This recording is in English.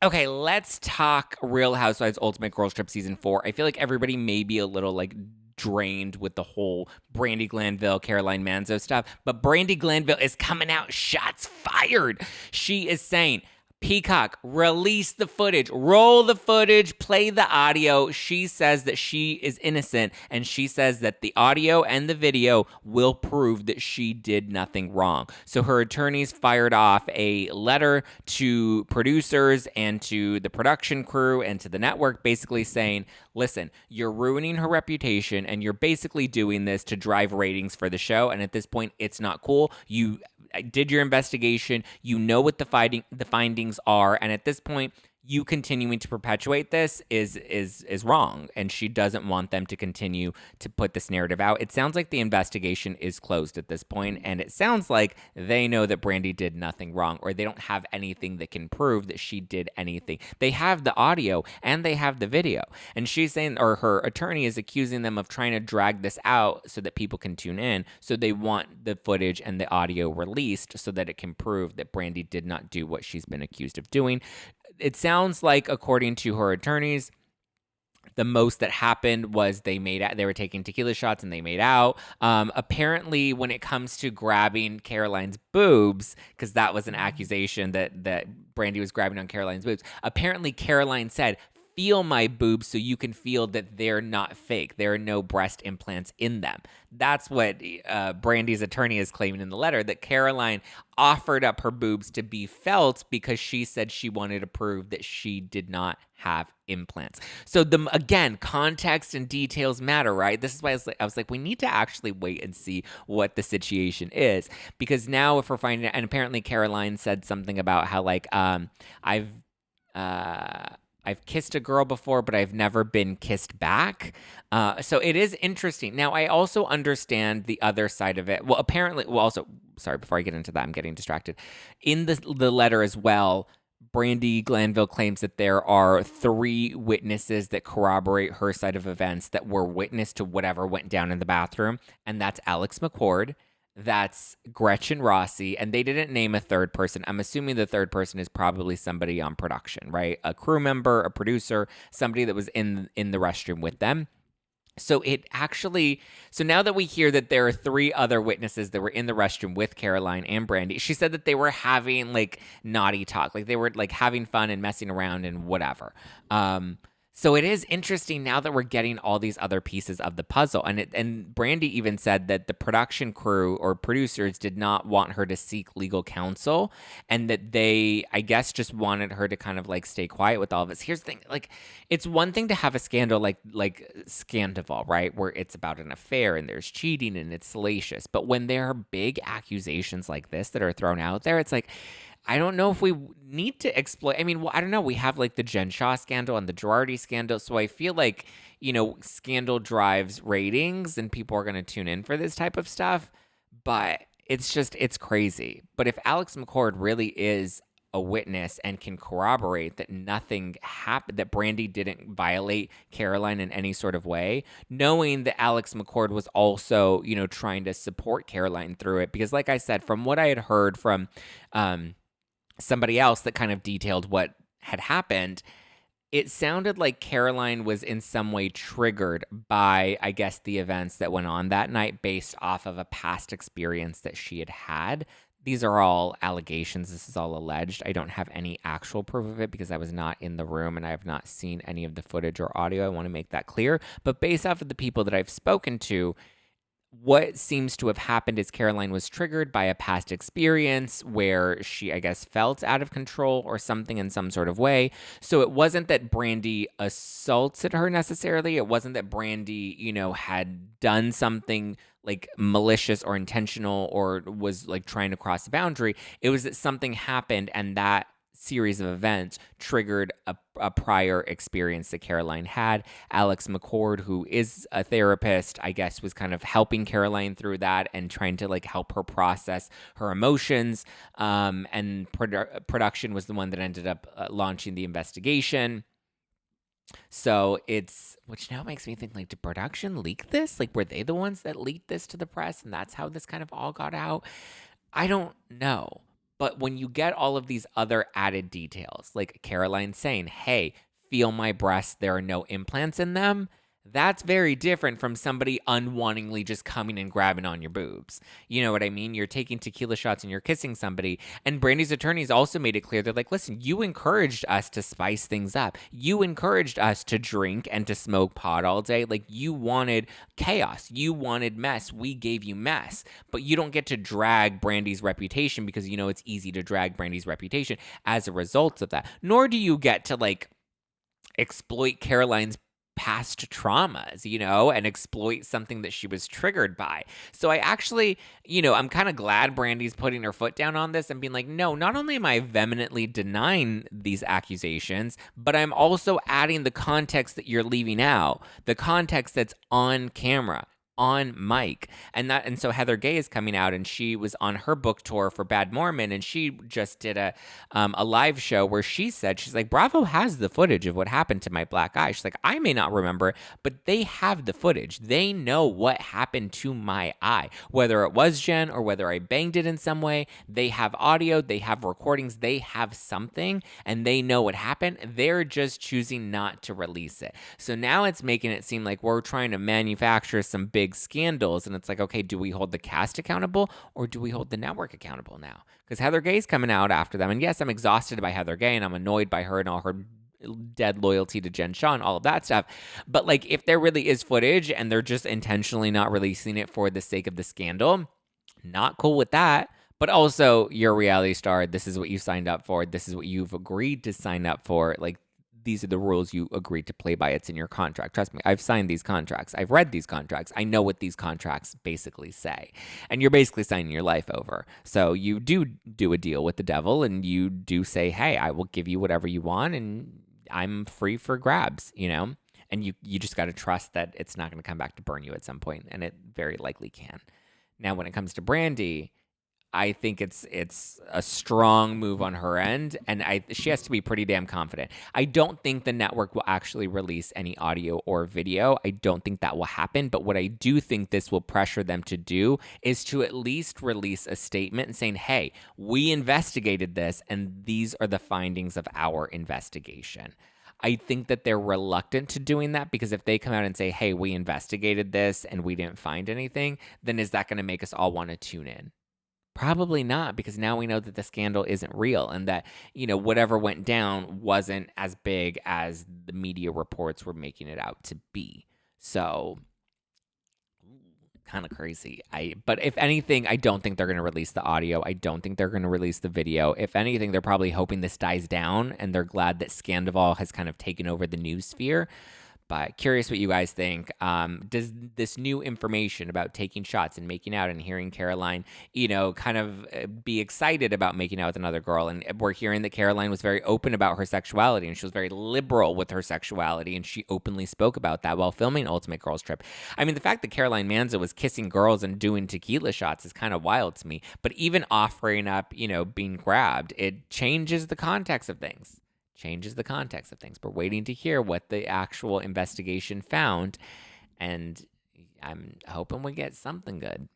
Okay, let's talk Real Housewives Ultimate Girls Trip Season 4. I feel like everybody may be a little like drained with the whole Brandi Glanville, Caroline Manzo stuff, but Brandi Glanville is coming out shots fired. She is saying, Peacock, release the footage, roll the footage, play the audio. She says that she is innocent, and she says that the audio and the video will prove that she did nothing wrong. So her attorneys fired off a letter to producers and to the production crew and to the network, basically saying, listen, you're ruining her reputation, and you're basically doing this to drive ratings for the show. And at this point, it's not cool. You did your investigation. You know what the findings are, and at this point, you continuing to perpetuate this is wrong, and she doesn't want them to continue to put this narrative out. It sounds like the investigation is closed at this point, and it sounds like they know that Brandi did nothing wrong, or they don't have anything that can prove that she did anything. They have the audio and they have the video, and she's saying, or her attorney is accusing them of trying to drag this out so that people can tune in. So they want the footage and the audio released so that it can prove that Brandi did not do what she's been accused of doing. It sounds like, according to her attorneys, the most that happened was they were taking tequila shots and they made out. Apparently, when it comes to grabbing Caroline's boobs, because that was an accusation that Brandi was grabbing on Caroline's boobs. Apparently, Caroline said, feel my boobs so you can feel that they're not fake. There are no breast implants in them. That's what Brandi's attorney is claiming in the letter, that Caroline offered up her boobs to be felt because she said she wanted to prove that she did not have implants. So again, context and details matter, right? This is why I was like, we need to actually wait and see what the situation is, because now if we're finding, and apparently Caroline said something about how like I've kissed a girl before, but I've never been kissed back. So it is interesting. Now, I also understand the other side of it. Well, apparently, also, sorry, before I get into that, I'm getting distracted. In the letter as well, Brandi Glanville claims that there are 3 witnesses that corroborate her side of events that were witness to whatever went down in the bathroom, and that's Alex McCord, that's Gretchen, Rossi, and they didn't name a third person. I'm assuming the third person is probably somebody on production, right? A crew member, a producer, somebody that was in the restroom with them. So now that we hear that there are 3 other witnesses that were in the restroom with Caroline and Brandi, she said that they were having like naughty talk, like they were like having fun and messing around and whatever. So it is interesting now that we're getting all these other pieces of the puzzle. And Brandi even said that the production crew or producers did not want her to seek legal counsel, and that they, I guess, just wanted her to kind of like stay quiet with all of this. Here's the thing, like, it's one thing to have a scandal like Scandival, right? Where it's about an affair and there's cheating and it's salacious. But when there are big accusations like this that are thrown out there, it's like, I don't know if we need to exploit. I mean, well, I don't know. We have like the Jen Shaw scandal and the Girardi scandal. So I feel like, scandal drives ratings and people are going to tune in for this type of stuff. But it's crazy. But if Alex McCord really is a witness and can corroborate that nothing happened, that Brandi didn't violate Caroline in any sort of way, knowing that Alex McCord was also, trying to support Caroline through it. Because like I said, from what I had heard from, somebody else that kind of detailed what had happened, it sounded like Caroline was in some way triggered by, I guess, the events that went on that night based off of a past experience that she had had. These are all allegations. This is all alleged. I don't have any actual proof of it because I was not in the room and I have not seen any of the footage or audio. I want to make that clear. But based off of the people that I've spoken to, what seems to have happened is Caroline was triggered by a past experience where she, I guess, felt out of control or something in some sort of way. So it wasn't that Brandi assaulted her necessarily. It wasn't that Brandi, had done something like malicious or intentional or was like trying to cross a boundary. It was that something happened and that series of events triggered a prior experience that Caroline had. Alex McCord, who is a therapist, I guess, was kind of helping Caroline through that and trying to like help her process her emotions. And production was the one that ended up launching the investigation. So which now makes me think, like, did production leak this? Like, were they the ones that leaked this to the press and that's how this kind of all got out? I don't know. But when you get all of these other added details, like Caroline saying, hey, feel my breasts, there are no implants in them, that's very different from somebody unwittingly just coming and grabbing on your boobs. You know what I mean? You're taking tequila shots and you're kissing somebody. And Brandi's attorneys also made it clear. They're like, listen, you encouraged us to spice things up. You encouraged us to drink and to smoke pot all day. Like, you wanted chaos. You wanted mess. We gave you mess. But you don't get to drag Brandi's reputation because, you know, it's easy to drag Brandi's reputation as a result of that. Nor do you get to, like, exploit Caroline's past traumas, you know, and exploit something that she was triggered by. So I actually, you know, I'm kind of glad Brandi's putting her foot down on this and being like, no, not only am I vehemently denying these accusations, but I'm also adding the context that you're leaving out, the context that's on camera, on mic. And so Heather Gay is coming out, and she was on her book tour for Bad Mormon, and she just did a live show where she said, she's like, Bravo has the footage of what happened to my black eye. She's like, I may not remember, but they have the footage. They know what happened to my eye, whether it was Jen or whether I banged it in some way. They have audio, they have recordings, they have something, and they know what happened. They're just choosing not to release it. So now it's making it seem like we're trying to manufacture some big scandals, and it's like, okay, do we hold the cast accountable or do we hold the network accountable now? Because Heather Gay's coming out after them, and yes, I'm exhausted by Heather Gay and I'm annoyed by her and all her dead loyalty to Jen Shaw and all of that stuff. But like, if there really is footage and they're just intentionally not releasing it for the sake of the scandal, not cool with that. But also, you're a reality star. This is what you signed up for. This is what you've agreed to sign up for. Like, these are the rules you agreed to play by. It's in your contract. Trust me, I've signed these contracts. I've read these contracts. I know what these contracts basically say. And you're basically signing your life over. So you do a deal with the devil, and you do say, hey, I will give you whatever you want, and I'm free for grabs, you know? And you just got to trust that it's not going to come back to burn you at some point, and it very likely can. Now, when it comes to Brandi, I think it's a strong move on her end, and she has to be pretty damn confident. I don't think the network will actually release any audio or video. I don't think that will happen, but what I do think this will pressure them to do is to at least release a statement saying, hey, we investigated this, and these are the findings of our investigation. I think that they're reluctant to doing that because if they come out and say, hey, we investigated this and we didn't find anything, then is that going to make us all want to tune in? Probably not, because now we know that the scandal isn't real and that, you know, whatever went down wasn't as big as the media reports were making it out to be. So, kind of crazy. But if anything, I don't think they're going to release the audio. I don't think they're going to release the video. If anything, they're probably hoping this dies down and they're glad that Scandival has kind of taken over the news sphere. But curious what you guys think. Does this new information about taking shots and making out and hearing Caroline, you know, kind of be excited about making out with another girl? And we're hearing that Caroline was very open about her sexuality, and she was very liberal with her sexuality, and she openly spoke about that while filming Ultimate Girls Trip. I mean, the fact that Caroline Manzo was kissing girls and doing tequila shots is kind of wild to me. But even offering up, you know, being grabbed, it changes the context of things. We're waiting to hear what the actual investigation found, and I'm hoping we get something good.